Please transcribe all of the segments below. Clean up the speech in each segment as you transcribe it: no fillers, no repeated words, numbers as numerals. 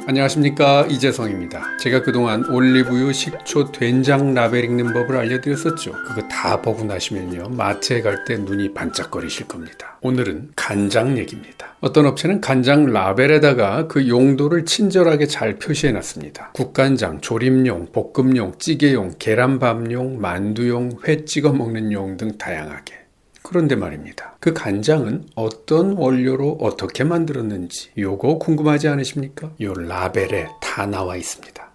안녕하십니까, 이재성입니다. 제가 그동안 올리브유, 식초, 된장 라벨 읽는 법을 알려드렸었죠. 그거 다 보고 나시면요, 마트에 갈 때 눈이 반짝거리실 겁니다. 오늘은 간장 얘기입니다. 어떤 업체는 간장 라벨에다가 그 용도를 친절하게 잘 표시해놨습니다. 국간장, 조림용, 볶음용, 찌개용, 계란밥용, 만두용, 회 찍어 먹는 용 등 다양하게. 그런데 말입니다. 그 간장은 어떤 원료로 어떻게 만들었는지 요거 궁금하지 않으십니까? 요 라벨에 다 나와 있습니다.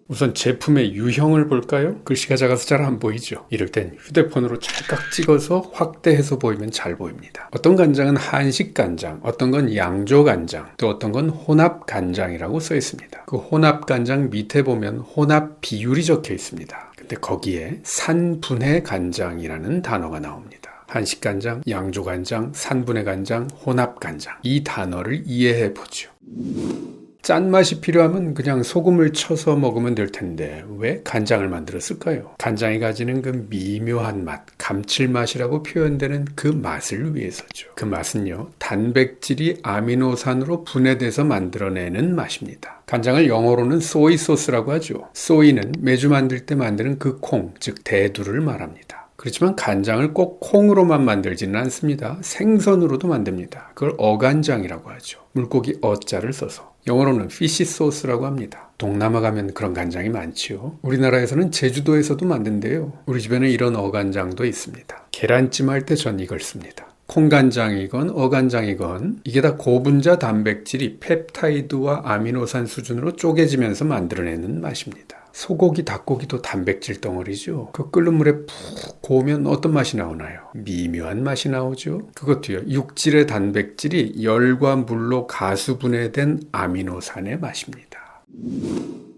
우선 제품의 유형을 볼까요? 글씨가 작아서 잘 안 보이죠? 이럴 땐 휴대폰으로 찰칵 찍어서 확대해서 보이면 잘 보입니다. 어떤 간장은 한식 간장, 어떤 건 양조 간장, 또 어떤 건 혼합 간장이라고 써 있습니다. 그 혼합 간장 밑에 보면 혼합 비율이 적혀 있습니다. 근데 거기에 산분해 간장이라는 단어가 나옵니다. 한식 간장, 양조 간장, 산분해 간장, 혼합 간장. 이 단어를 이해해 보죠. 짠맛이 필요하면 그냥 소금을 쳐서 먹으면 될 텐데 왜 간장을 만들었을까요? 간장이 가지는 그 미묘한 맛, 감칠맛이라고 표현되는 그 맛을 위해서죠. 그 맛은요, 단백질이 아미노산으로 분해돼서 만들어내는 맛입니다. 간장을 영어로는 소이 소스라고 하죠. 소이는 메주 만들 때 만드는 그 콩, 즉 대두를 말합니다. 그렇지만 간장을 꼭 콩으로만 만들지는 않습니다. 생선으로도 만듭니다. 그걸 어간장이라고 하죠. 물고기 어자를 써서. 영어로는 피시 소스라고 합니다. 동남아 가면 그런 간장이 많지요. 우리나라에서는 제주도에서도 만든대요. 우리 집에는 이런 어간장도 있습니다. 계란찜 할 때 전 이걸 씁니다. 콩간장이건 어간장이건 이게 다 고분자 단백질이 펩타이드와 아미노산 수준으로 쪼개지면서 만들어내는 맛입니다. 소고기, 닭고기도 단백질 덩어리죠. 그 끓는 물에 푹 고우면 어떤 맛이 나오나요? 미묘한 맛이 나오죠. 그것도요, 육질의 단백질이 열과 물로 가수분해된 아미노산의 맛입니다.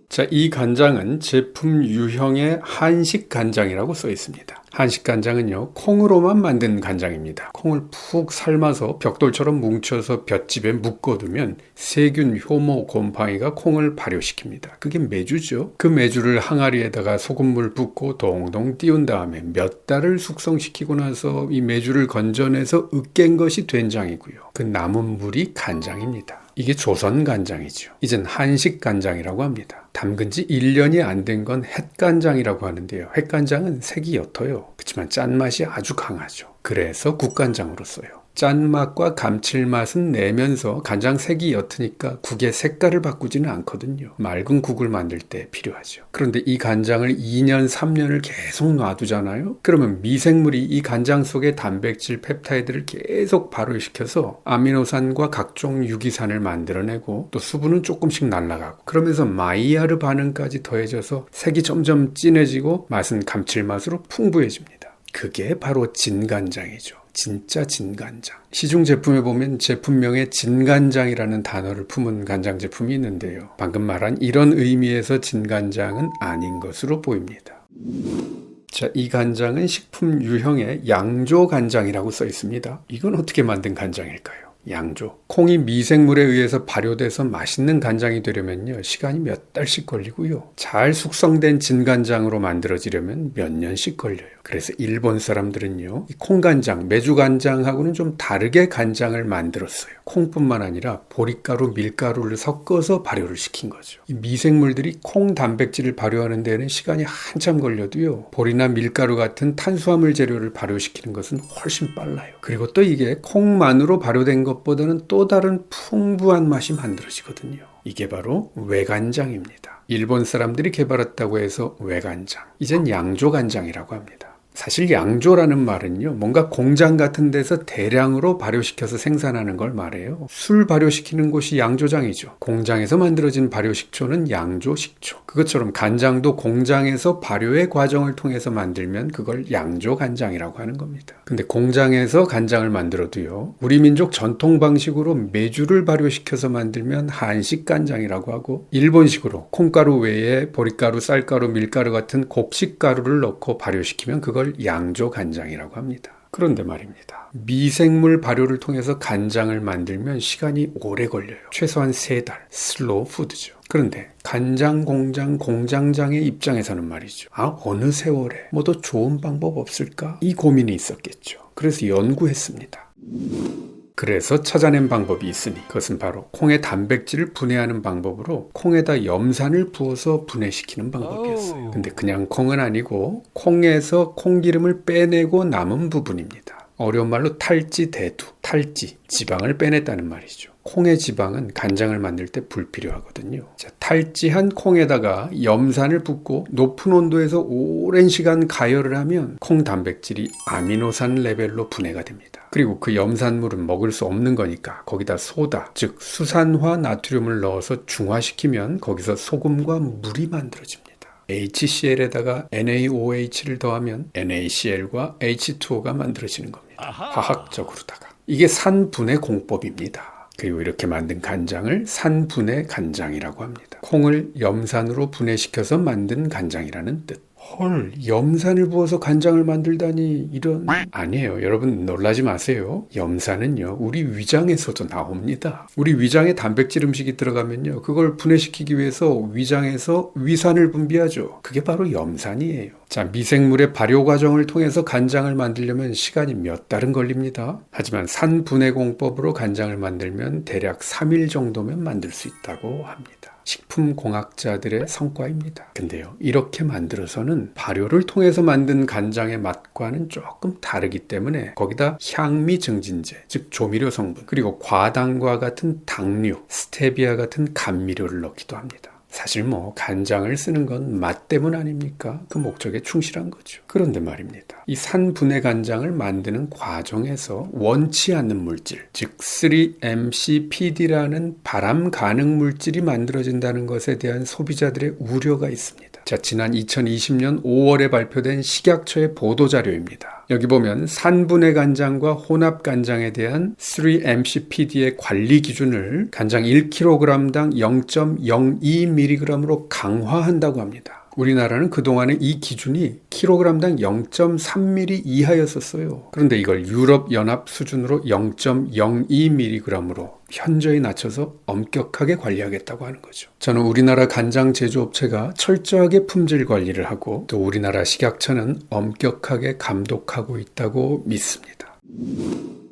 자, 이 간장은 제품 유형의 한식 간장이라고 써 있습니다. 한식 간장은요, 콩으로만 만든 간장입니다. 콩을 푹 삶아서 벽돌처럼 뭉쳐서 볏짚에 묶어두면 세균, 효모, 곰팡이가 콩을 발효시킵니다. 그게 메주죠. 그 메주를 항아리에다가 소금물 붓고 동동 띄운 다음에 몇 달을 숙성시키고 나서 이 메주를 건져내서 으깬 것이 된장이고요. 그 남은 물이 간장입니다. 이게 조선 간장이죠. 이젠 한식 간장이라고 합니다. 담근 지 1년이 안 된 건 햇간장이라고 하는데요. 햇간장은 색이 옅어요. 그렇지만 짠맛이 아주 강하죠. 그래서 국간장으로 써요. 짠맛과 감칠맛은 내면서 간장 색이 옅으니까 국의 색깔을 바꾸지는 않거든요. 맑은 국을 만들 때 필요하죠. 그런데 이 간장을 2년, 3년을 계속 놔두잖아요. 그러면 미생물이 이 간장 속의 단백질 펩타이드를 계속 발효시켜서 아미노산과 각종 유기산을 만들어내고 또 수분은 조금씩 날아가고 그러면서 마이야르 반응까지 더해져서 색이 점점 진해지고 맛은 감칠맛으로 풍부해집니다. 그게 바로 진간장이죠. 진짜 진간장. 시중 제품에 보면 제품명에 진간장이라는 단어를 품은 간장 제품이 있는데요. 방금 말한 이런 의미에서 진간장은 아닌 것으로 보입니다. 자, 이 간장은 식품 유형의 양조 간장이라고 써 있습니다. 이건 어떻게 만든 간장일까요? 양조. 콩이 미생물에 의해서 발효돼서 맛있는 간장이 되려면요, 시간이 몇 달씩 걸리고요. 잘 숙성된 진간장으로 만들어지려면 몇 년씩 걸려요. 그래서 일본 사람들은요, 이 콩간장, 메주간장하고는 좀 다르게 간장을 만들었어요. 콩뿐만 아니라 보리가루, 밀가루를 섞어서 발효를 시킨 거죠. 이 미생물들이 콩 단백질을 발효하는 데는 시간이 한참 걸려도요, 보리나 밀가루 같은 탄수화물 재료를 발효시키는 것은 훨씬 빨라요. 그리고 또 이게 콩만으로 발효된 것보다는 또 다른 풍부한 맛이 만들어지거든요. 이게 바로 외간장입니다. 일본 사람들이 개발했다고 해서 외간장. 이젠 양조간장이라고 합니다. 사실 양조라는 말은요, 뭔가 공장 같은 데서 대량으로 발효시켜서 생산하는 걸 말해요. 술 발효시키는 곳이 양조장이죠. 공장에서 만들어진 발효식초는 양조식초. 그것처럼 간장도 공장에서 발효의 과정을 통해서 만들면 그걸 양조간장이라고 하는 겁니다. 근데 공장에서 간장을 만들어도요, 우리 민족 전통 방식으로 메주를 발효시켜서 만들면 한식 간장이라고 하고, 일본식으로 콩가루 외에 보리가루, 쌀가루, 밀가루 같은 곡식 가루를 넣고 발효시키면 그걸 양조 간장이라고 합니다. 그런데 말입니다. 미생물 발효를 통해서 간장을 만들면 시간이 오래 걸려요. 최소한 3달. 슬로우 푸드죠. 그런데 간장 공장 공장장의 입장에서는 말이죠. 어느 세월에 뭐 더 좋은 방법 없을까? 이 고민이 있었겠죠. 그래서 연구했습니다. 그래서 찾아낸 방법이 있으니 그것은 바로 콩의 단백질을 분해하는 방법으로 콩에다 염산을 부어서 분해시키는 방법이었어요. 근데 그냥 콩은 아니고 콩에서 콩기름을 빼내고 남은 부분입니다. 어려운 말로 탈지 대두, 탈지, 지방을 빼냈다는 말이죠. 콩의 지방은 간장을 만들 때 불필요하거든요. 자, 탈지한 콩에다가 염산을 붓고 높은 온도에서 오랜 시간 가열을 하면 콩 단백질이 아미노산 레벨로 분해가 됩니다. 그리고 그 염산물은 먹을 수 없는 거니까 거기다 소다, 즉 수산화 나트륨을 넣어서 중화시키면 거기서 소금과 물이 만들어집니다. HCl에다가 NaOH를 더하면 NaCl과 H2O가 만들어지는 겁니다. 화학적으로다가. 이게 산분해 공법입니다. 그리고 이렇게 만든 간장을 산분해 간장이라고 합니다. 콩을 염산으로 분해시켜서 만든 간장이라는 뜻. 헐, 염산을 부어서 간장을 만들다니 이런... 아니에요. 여러분 놀라지 마세요. 염산은요, 우리 위장에서도 나옵니다. 우리 위장에 단백질 음식이 들어가면요, 그걸 분해시키기 위해서 위장에서 위산을 분비하죠. 그게 바로 염산이에요. 자, 미생물의 발효 과정을 통해서 간장을 만들려면 시간이 몇 달은 걸립니다. 하지만 산분해 공법으로 간장을 만들면 대략 3일 정도면 만들 수 있다고 합니다. 식품공학자들의 성과입니다. 근데요, 이렇게 만들어서는 발효를 통해서 만든 간장의 맛과는 조금 다르기 때문에 거기다 향미 증진제, 즉 조미료 성분, 그리고 과당과 같은 당류, 스테비아 같은 감미료를 넣기도 합니다. 사실 간장을 쓰는 건 맛 때문 아닙니까? 그 목적에 충실한 거죠. 그런데 말입니다. 이 산분해 간장을 만드는 과정에서 원치 않는 물질, 즉 3-MCPD라는 발암 가능 물질이 만들어진다는 것에 대한 소비자들의 우려가 있습니다. 자, 지난 2020년 5월에 발표된 식약처의 보도자료입니다. 여기 보면 산분해 간장과 혼합 간장에 대한 3-MCPD의 관리 기준을 간장 1kg당 0.02mg으로 강화한다고 합니다. 우리나라는 그동안에 이 기준이 kg당 0.3mg 이하였었어요. 그런데 이걸 유럽연합 수준으로 0.02mg으로 현저히 낮춰서 엄격하게 관리하겠다고 하는 거죠. 저는 우리나라 간장 제조업체가 철저하게 품질 관리를 하고 또 우리나라 식약처는 엄격하게 감독하고 있다고 믿습니다.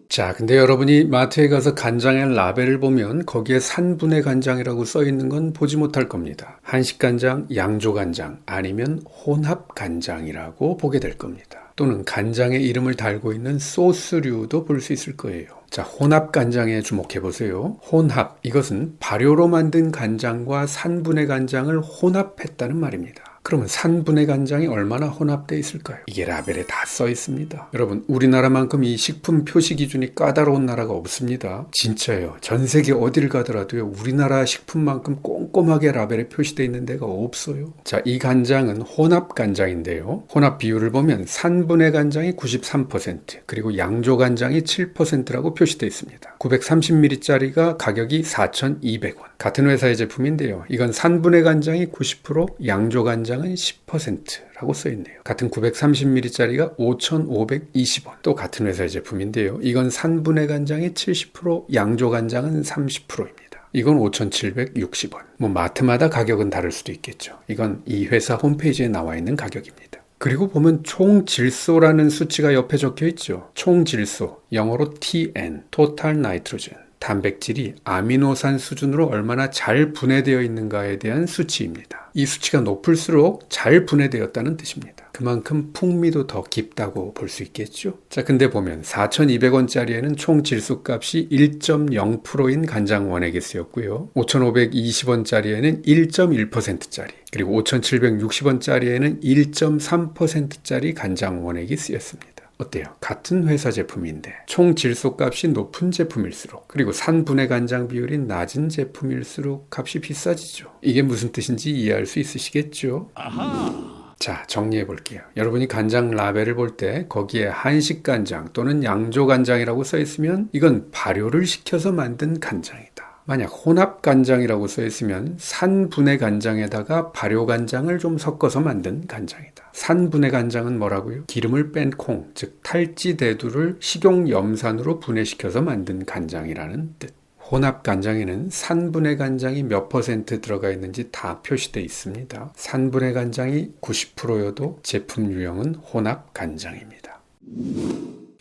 자, 근데 여러분이 마트에 가서 간장의 라벨을 보면 거기에 산분해 간장이라고 써 있는 건 보지 못할 겁니다. 한식 간장, 양조 간장, 아니면 혼합 간장이라고 보게 될 겁니다. 또는 간장의 이름을 달고 있는 소스류도 볼 수 있을 거예요. 자, 혼합 간장에 주목해 보세요. 혼합, 이것은 발효로 만든 간장과 산분해 간장을 혼합했다는 말입니다. 그러면 산분해 간장이 얼마나 혼합되어 있을까요? 이게 라벨에 다 써 있습니다. 여러분, 우리나라만큼 이 식품 표시 기준이 까다로운 나라가 없습니다. 진짜예요. 전 세계 어딜 가더라도요, 우리나라 식품만큼 꼼꼼하게 라벨에 표시되어 있는 데가 없어요. 자, 이 간장은 혼합 간장인데요. 혼합 비율을 보면 산분해 간장이 93%, 그리고 양조 간장이 7%라고 표시되어 있습니다. 930ml짜리가 가격이 4,200원. 같은 회사의 제품인데요. 이건 산분해 간장이 90%, 양조 간장은 10%라고 써있네요. 같은 930ml짜리가 5,520원. 또 같은 회사의 제품인데요. 이건 산분해 간장이 70%, 양조 간장은 30%입니다. 이건 5,760원. 마트마다 가격은 다를 수도 있겠죠. 이건 이 회사 홈페이지에 나와 있는 가격입니다. 그리고 보면 총질소라는 수치가 옆에 적혀 있죠. 총질소, 영어로 TN, Total Nitrogen. 단백질이 아미노산 수준으로 얼마나 잘 분해되어 있는가에 대한 수치입니다. 이 수치가 높을수록 잘 분해되었다는 뜻입니다. 그만큼 풍미도 더 깊다고 볼 수 있겠죠. 자, 근데 보면 4,200원짜리에는 총 질소값이 1.0%인 간장 원액이 쓰였고요. 5,520원짜리에는 1.1%짜리, 그리고 5,760원짜리에는 1.3%짜리 간장 원액이 쓰였습니다. 어때요? 같은 회사 제품인데 총 질소값이 높은 제품일수록, 그리고 산분해 간장 비율이 낮은 제품일수록 값이 비싸지죠. 이게 무슨 뜻인지 이해할 수 있으시겠죠? 아하. 자, 정리해 볼게요. 여러분이 간장 라벨을 볼 때 거기에 한식 간장 또는 양조 간장이라고 써 있으면 이건 발효를 시켜서 만든 간장이다. 만약 혼합 간장이라고 써 있으면 산분해 간장에다가 발효 간장을 좀 섞어서 만든 간장이다. 산분해 간장은 뭐라고요? 기름을 뺀 콩, 즉 탈지 대두를 식용 염산으로 분해시켜서 만든 간장이라는 뜻. 혼합 간장에는 산분해 간장이 몇 % 들어가 있는지 다 표시되어 있습니다. 산분해 간장이 90%여도 제품 유형은 혼합 간장입니다.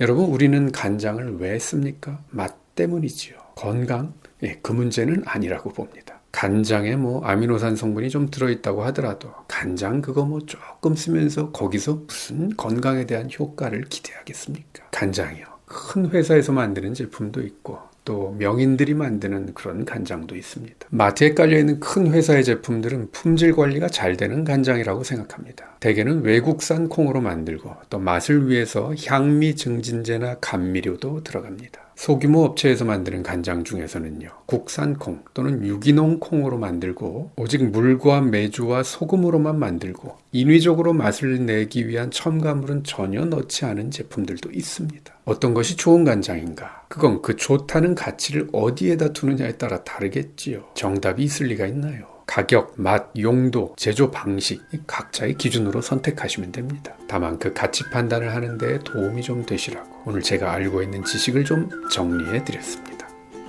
여러분, 우리는 간장을 왜 씁니까? 맛 때문이지요. 건강? 그 문제는 아니라고 봅니다. 간장에 아미노산 성분이 좀 들어있다고 하더라도 간장 그거 조금 쓰면서 거기서 무슨 건강에 대한 효과를 기대하겠습니까? 간장이요. 큰 회사에서 만드는 제품도 있고 또 명인들이 만드는 그런 간장도 있습니다. 마트에 깔려있는 큰 회사의 제품들은 품질 관리가 잘 되는 간장이라고 생각합니다. 대개는 외국산 콩으로 만들고 또 맛을 위해서 향미 증진제나 감미료도 들어갑니다. 소규모 업체에서 만드는 간장 중에서는요, 국산 콩 또는 유기농 콩으로 만들고 오직 물과 메주와 소금으로만 만들고 인위적으로 맛을 내기 위한 첨가물은 전혀 넣지 않은 제품들도 있습니다. 어떤 것이 좋은 간장인가? 그건 그 좋다는 가치를 어디에다 두느냐에 따라 다르겠지요. 정답이 있을 리가 있나요? 가격, 맛, 용도, 제조 방식 각자의 기준으로 선택하시면 됩니다. 다만 그 가치 판단을 하는 데 도움이 좀 되시라고 오늘 제가 알고 있는 지식을 좀 정리해 드렸습니다.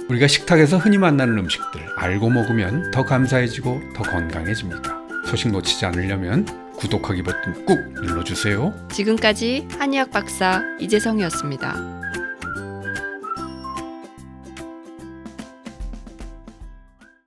우리가 식탁에서 흔히 만나는 음식들 알고 먹으면 더 감사해지고 더 건강해집니다. 소식 놓치지 않으려면 구독하기 버튼 꾹 눌러주세요. 지금까지 한의학 박사 이재성이었습니다.